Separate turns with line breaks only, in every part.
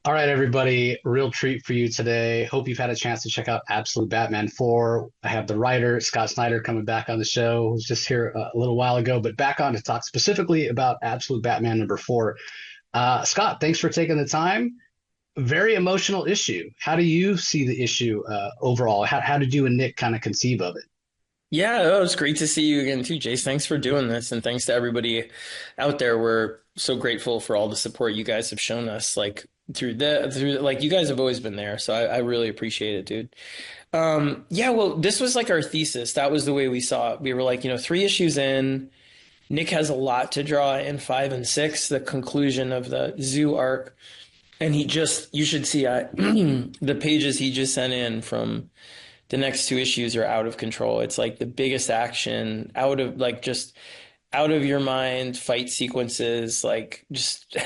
All right, everybody, real treat for you today. Hope you've had a chance to check out Absolute Batman 4. I have the writer, Scott Snyder, coming back on the show, who was just here a little while ago, but back on to talk specifically about Absolute Batman number 4. Scott, thanks for taking the time. Very emotional issue. How do you see the issue overall? How did you and Nick kind of conceive of it?
Yeah, it was great to see you again too, Jace. Thanks for doing this, and thanks to everybody out there. We're so grateful for all the support you guys have shown us, like through you guys have always been there. So I really appreciate it, dude. Yeah, well, this was like our thesis. That was the way we saw it. We were like, 3 issues in. Nick has a lot to draw in 5 and 6, the conclusion of the zoo arc, and you should see the pages he just sent in from the next 2 issues are out of control. It's like the biggest action, just out of your mind fight sequences, like just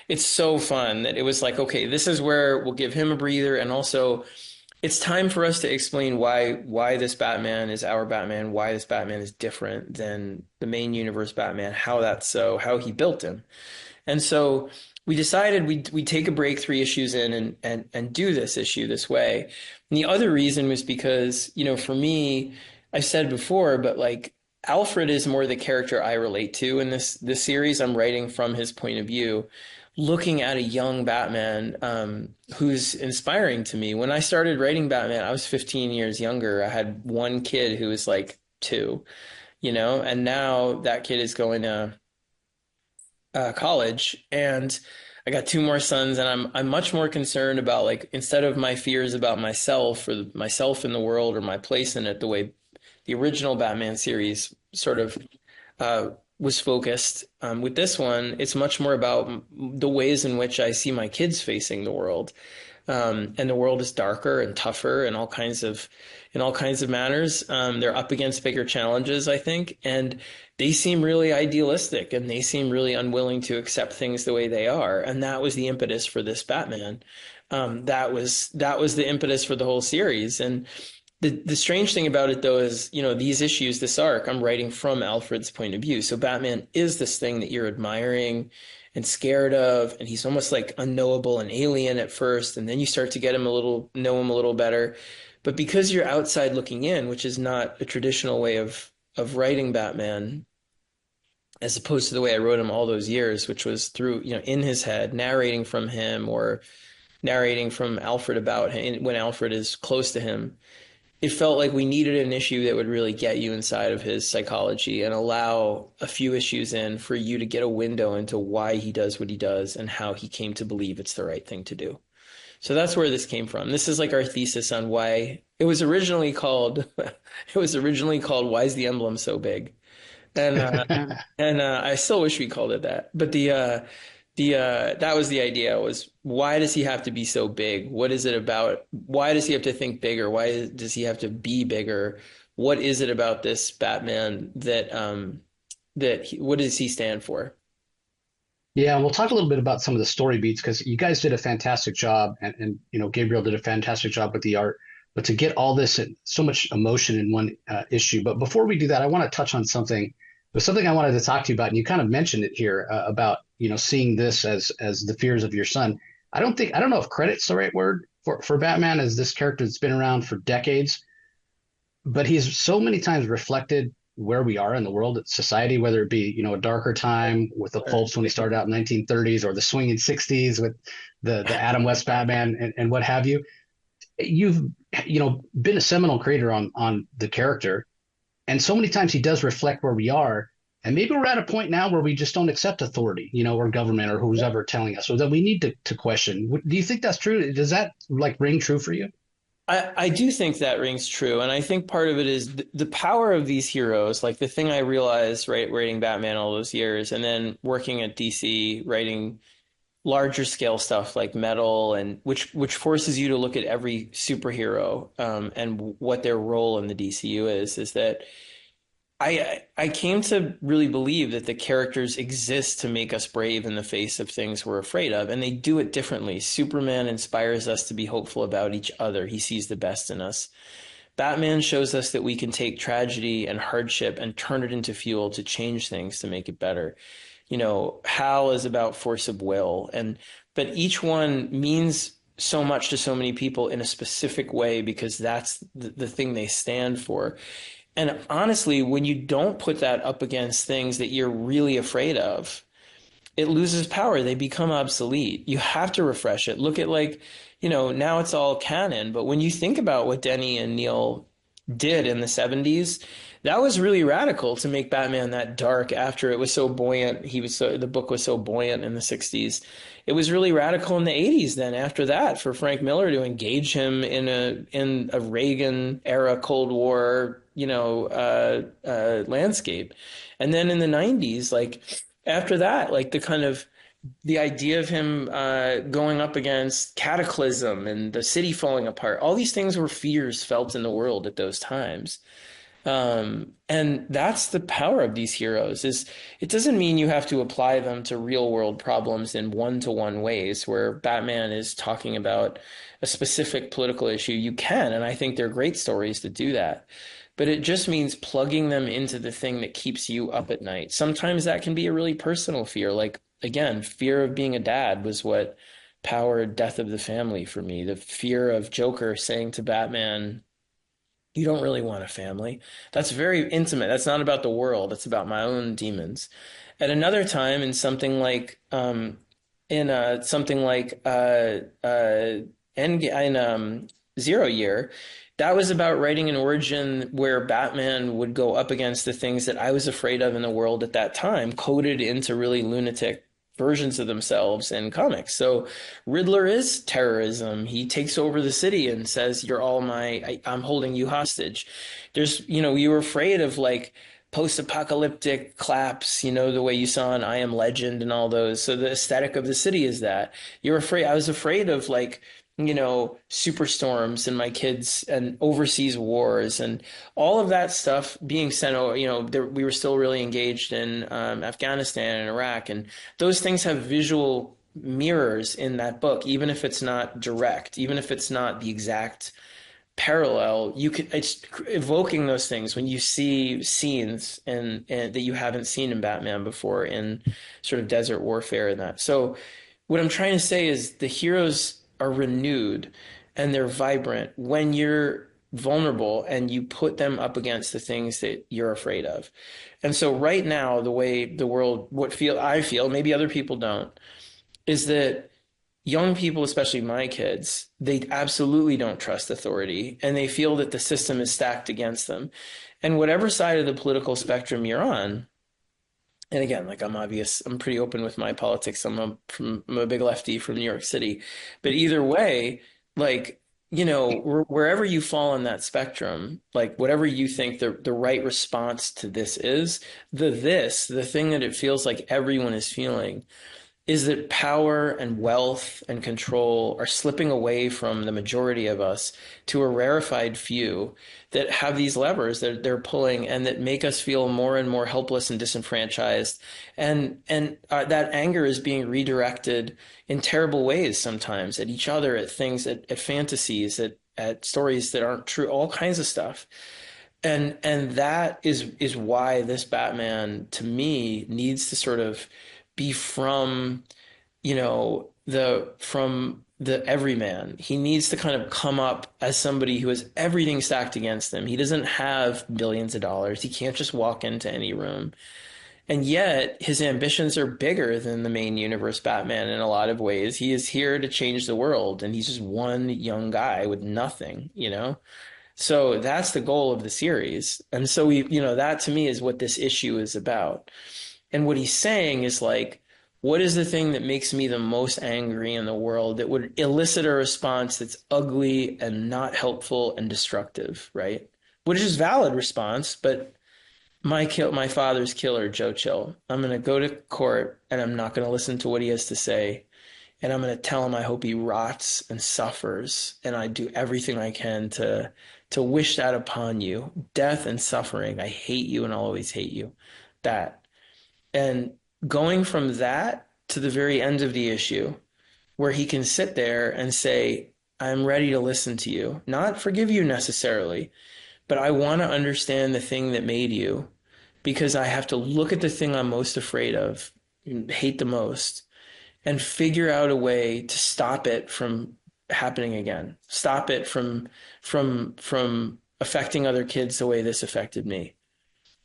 it's so fun that it was like, okay, this is where we'll give him a breather, and also it's time for us to explain why this Batman is our Batman, why this Batman is different than the main universe Batman, how he built him. And so we decided we'd take a break 3 issues in and do this issue this way. And the other reason was because, for me, I've said before, but like Alfred is more the character I relate to in this series. I'm writing from his point of view, looking at a young Batman who's inspiring to me. When I started writing Batman, I was 15 years younger. I had one kid who was like 2, and now that kid is going to college, and I got 2 more sons, and I'm much more concerned about, like, instead of my fears about myself or myself in the world or my place in it, the way the original Batman series sort of was focused. With this one, it's much more about the ways in which I see my kids facing the world. And the world is darker and tougher in all kinds of manners. They're up against bigger challenges, I think, and they seem really idealistic and they seem really unwilling to accept things the way they are. And that was the impetus for this Batman. That was the impetus for the whole series. And the strange thing about it, though, is, these issues, this arc, I'm writing from Alfred's point of view. So Batman is this thing that you're admiring and scared of, and he's almost like unknowable and alien at first, and then you start to know him a little better. But because you're outside looking in, which is not a traditional way of writing Batman, as opposed to the way I wrote him all those years, which was through, in his head, narrating from him or narrating from Alfred about him when Alfred is close to him, it felt like we needed an issue that would really get you inside of his psychology and allow a few issues in for you to get a window into why he does what he does and how he came to believe it's the right thing to do. So that's where this came from. This is like our thesis on why it was originally called Why is the Emblem So Big? And I still wish we called it that. But the that was the idea, was why does he have to be so big? What is it about? Why does he have to think bigger? Why does he have to be bigger? What is it about this Batman what does he stand for?
Yeah, and we'll talk a little bit about some of the story beats because you guys did a fantastic job, and Gabriel did a fantastic job with the art. But to get all this so much emotion in one issue. But before we do that, I want to touch on something. It was something I wanted to talk to you about, and you kind of mentioned it here about seeing this as the fears of your son. I don't know if credit's the right word for Batman as this character that's been around for decades, but he's so many times reflected where we are in the world, society, whether it be, a darker time with the pulps when he started out in 1930s or the swinging 60s with the Adam West Batman and what have you. You've, been a seminal creator on the character. And so many times he does reflect where we are. And maybe we're at a point now where we just don't accept authority, or government or who's ever telling us, so that we need to question. Do you think that's true? Does that like ring true for you?
I do think that rings true, and I think part of it is the power of these heroes. Like the thing I realized, right, writing Batman all those years, and then working at DC, writing larger scale stuff like Metal, and which forces you to look at every superhero and what their role in the DCU is that I came to really believe that the characters exist to make us brave in the face of things we're afraid of, and they do it differently. Superman inspires us to be hopeful about each other. He sees the best in us. Batman shows us that we can take tragedy and hardship and turn it into fuel to change things to make it better. Hal is about force of will, but each one means so much to so many people in a specific way because that's the thing they stand for. And honestly, when you don't put that up against things that you're really afraid of, it loses power. They become obsolete. You have to refresh it. Look at now it's all canon, but when you think about what Denny and Neil did in the 70s, that was really radical to make Batman that dark after it was so buoyant. The book was so buoyant in the 60s. It was really radical in the 80s then after that for Frank Miller to engage him in a Reagan era Cold War, landscape. And then in the 90s, like after that, like the idea of him going up against cataclysm and the city falling apart, all these things were fears felt in the world at those times. And that's the power of these heroes is it doesn't mean you have to apply them to real world problems in one-to-one ways where Batman is talking about a specific political issue. You can, and I think they're great stories to do that. But it just means plugging them into the thing that keeps you up at night. Sometimes that can be a really personal fear. Like, again, fear of being a dad was what powered Death of the Family for me. The fear of Joker saying to Batman, you don't really want a family. That's very intimate. That's not about the world. It's about my own demons. At another time, in something like Zero Year, that was about writing an origin where Batman would go up against the things that I was afraid of in the world at that time, coded into really lunatic versions of themselves in comics. So Riddler is terrorism. He takes over the city and says, "You're all I'm holding you hostage." You were afraid of like post-apocalyptic claps, the way you saw in I Am Legend and all those. So the aesthetic of the city is that. I was afraid of like superstorms and my kids and overseas wars and all of that stuff being sent over. We were still really engaged in Afghanistan and Iraq, and those things have visual mirrors in that book, even if it's not direct, even if it's not the exact parallel. It's evoking those things when you see scenes and that you haven't seen in Batman before in sort of desert warfare and that. So what I'm trying to say is the heroes are renewed and they're vibrant when you're vulnerable and you put them up against the things that you're afraid of. And so right now, the way the world, I feel, maybe other people don't, is that young people, especially my kids, they absolutely don't trust authority and they feel that the system is stacked against them. And whatever side of the political spectrum you're on, and again, like I'm pretty open with my politics. I'm a big lefty from New York City. But either way, like, wherever you fall on that spectrum, like whatever you think the right response to this is, the thing that it feels like everyone is feeling is that power and wealth and control are slipping away from the majority of us to a rarefied few that have these levers that they're pulling and that make us feel more and more helpless and disenfranchised. And that anger is being redirected in terrible ways sometimes at each other, at things, at fantasies, at stories that aren't true, all kinds of stuff. And that is why this Batman, to me, needs to sort of be from the everyman. He needs to kind of come up as somebody who has everything stacked against him. He doesn't have billions of dollars. He can't just walk into any room. And yet his ambitions are bigger than the main universe Batman in a lot of ways. He is here to change the world, and he's just one young guy with nothing. So that's the goal of the series. And so that to me is what this issue is about. And what he's saying is like, what is the thing that makes me the most angry in the world that would elicit a response that's ugly and not helpful and destructive, right? Which is valid response, but my father's killer, Joe Chill. I'm going to go to court and I'm not going to listen to what he has to say. And I'm going to tell him I hope he rots and suffers. And I do everything I can to wish that upon you. Death and suffering. I hate you and I'll always hate you. That. And going from that to the very end of the issue, where he can sit there and say, I'm ready to listen to you, not forgive you necessarily, but I want to understand the thing that made you, because I have to look at the thing I'm most afraid of hate the most, and figure out a way to stop it from happening again. Stop it from affecting other kids the way this affected me.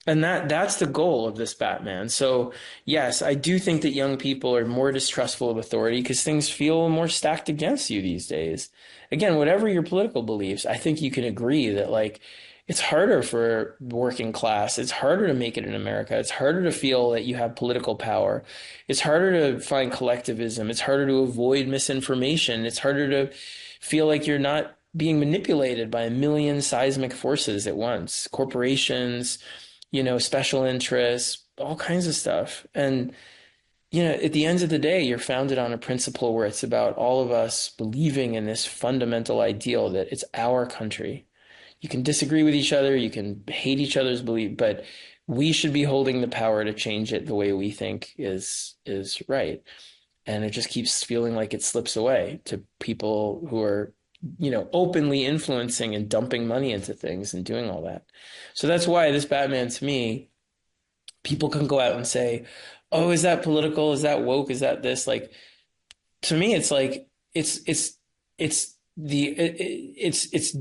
And that's the goal of this Batman. So yes, I do think that young people are more distrustful of authority because things feel more stacked against you these days. Again, whatever your political beliefs, I think you can agree that like it's harder for working class. It's harder to make it in America. It's harder to feel that you have political power. It's harder to find collectivism. It's harder to avoid misinformation. It's harder to feel like you're not being manipulated by a million seismic forces at once. Corporations, special interests, all kinds of stuff. And, at the end of the day, you're founded on a principle where it's about all of us believing in this fundamental ideal that it's our country. You can disagree with each other, you can hate each other's belief, but we should be holding the power to change it the way we think is right. And it just keeps feeling like it slips away to people who are openly influencing and dumping money into things and doing all that. So that's why this Batman to me, people can go out and say, "Oh, is that political? Is that woke? Is that this?" Like to me, it's like it's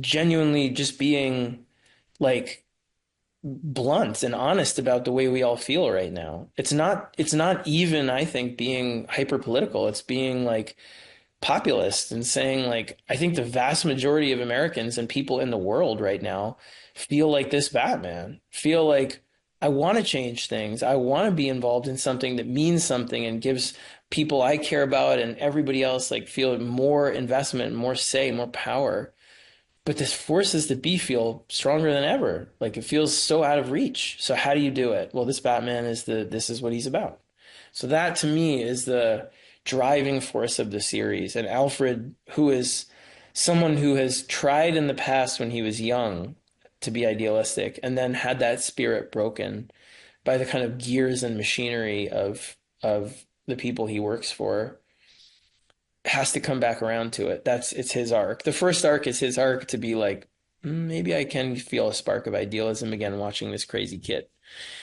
genuinely just being like blunt and honest about the way we all feel right now. It's not even, I think, being hyper political. It's being like populist and saying like I think the vast majority of Americans and people in the world right now feel like this Batman, feel like I want to change things. I want to be involved in something that means something and gives people I care about and everybody else like feel more investment, more say, more power. But this forces the B feel stronger than ever. Like it feels so out of reach. So how do you do it? Well, this Batman this is what he's about. So that to me is the driving force of the series. And Alfred, who is someone who has tried in the past when he was young to be idealistic and then had that spirit broken by the kind of gears and machinery of the people he works for, has to come back around to it. It's his arc. The first arc is his arc to be like, maybe I can feel a spark of idealism again watching this crazy kid.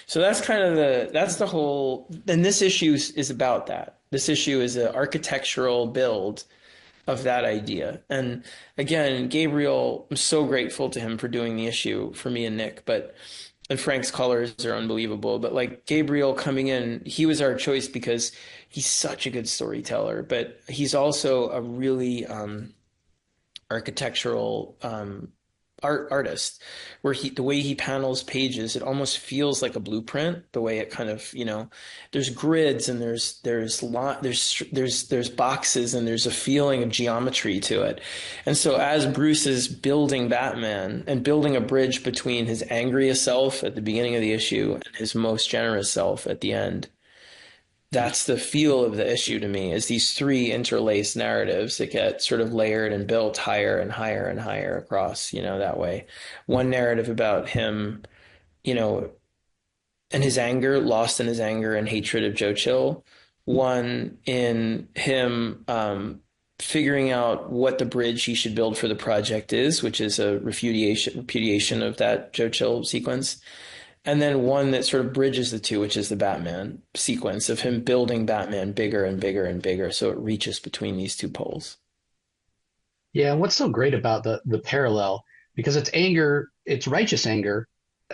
So that's kind of that's the whole, and this issue is about that. This issue is an architectural build of that idea. And again, Gabriel, I'm so grateful to him for doing the issue for me and Nick, and Frank's colors are unbelievable. But like Gabriel coming in, he was our choice because he's such a good storyteller, but he's also a really architectural artist, where the way he panels pages, it almost feels like a blueprint. The way it kind of, there's grids and there's boxes and there's a feeling of geometry to it. And so as Bruce is building Batman and building a bridge between his angriest self at the beginning of the issue and his most generous self at the end, that's the feel of the issue to me, is these three interlaced narratives that get sort of layered and built higher and higher and higher across, that way. One narrative about him, and his anger, lost in his anger and hatred of Joe Chill. One in him figuring out what the bridge he should build for the project is, which is a repudiation of that Joe Chill sequence. And then one that sort of bridges the two, which is the Batman sequence of him building Batman bigger and bigger and bigger, so it reaches between these two poles.
Yeah, what's so great about the parallel, because it's anger, it's righteous anger,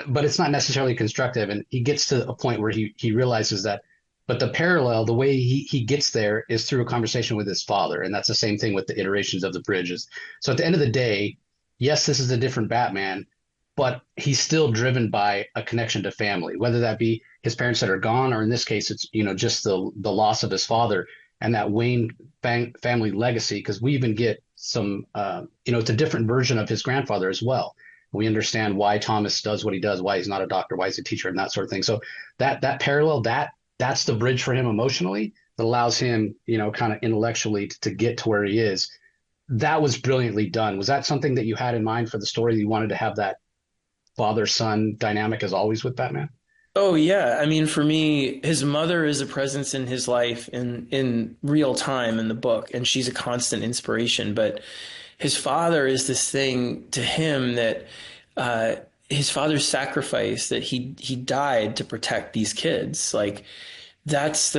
but it's not necessarily constructive. And he gets to a point where he realizes that, but the parallel, the way he gets there is through a conversation with his father. And that's the same thing with the iterations of the bridges. So at the end of the day, yes, this is a different Batman, but he's still driven by a connection to family, whether that be his parents that are gone, or in this case, it's, just the loss of his father and that Wayne family legacy. Because we even get some, it's a different version of his grandfather as well. We understand why Thomas does what he does, why he's not a doctor, why he's a teacher, and that sort of thing. So that parallel, that's the bridge for him emotionally that allows him, kind of intellectually to get to where he is. That was brilliantly done. Was that something that you had in mind for the story? You wanted to have that father-son dynamic as always with Batman?
Oh yeah. I mean, for me, his mother is a presence in his life in real time in the book, and she's a constant inspiration. But his father is this thing to him that his father's sacrifice, that he died to protect these kids. Like that's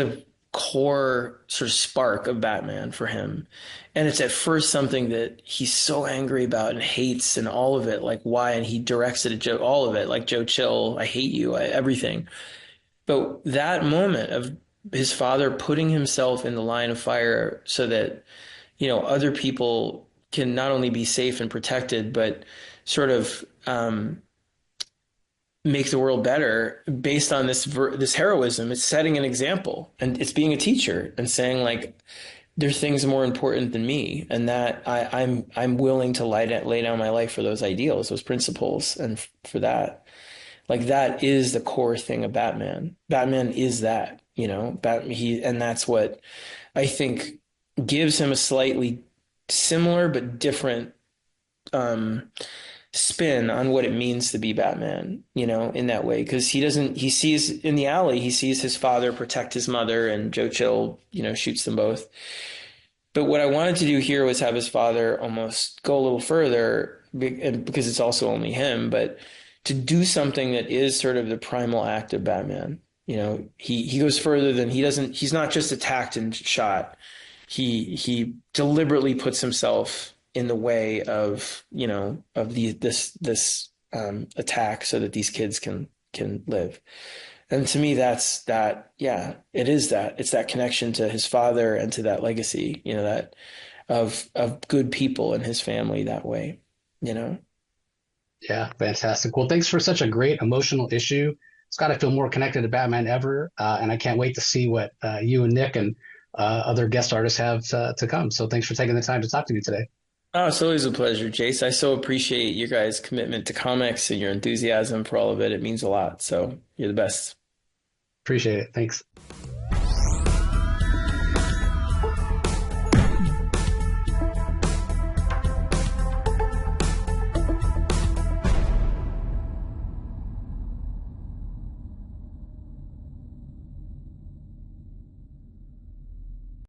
core sort of spark of Batman for him. And it's at first something that he's so angry about and hates and all of it, like why, and he directs it at Joe, all of it, like Joe Chill, I hate you, everything. But that moment of his father putting himself in the line of fire so that, other people can not only be safe and protected, but sort of make the world better based on this heroism. It's setting an example, and it's being a teacher and saying like, there's things more important than me, and that I'm willing to lay down my life for those ideals, those principles, and for that, like that is the core thing of Batman. Batman is that, and that's what I think gives him a slightly similar but different spin on what it means to be Batman, in that way. Because he sees in the alley, he sees his father protect his mother, and Joe Chill, shoots them both. But what I wanted to do here was have his father almost go a little further, because it's also only him, but to do something that is sort of the primal act of Batman. He goes further than he's not just attacked and shot. He deliberately puts himself in the way of this attack so that these kids can live. And to me, that's that. Yeah, it is that. It's that connection to his father and to that legacy. That of good people in his family that way.
Yeah, fantastic. Well, thanks for such a great emotional issue. Scott, I feel more connected to Batman ever, and I can't wait to see what you and Nick and other guest artists have to come. So thanks for taking the time to talk to me today.
Oh, it's always a pleasure, Jace. I so appreciate your guys' commitment to comics and your enthusiasm for all of it. It means a lot. So you're the best.
Appreciate it. Thanks.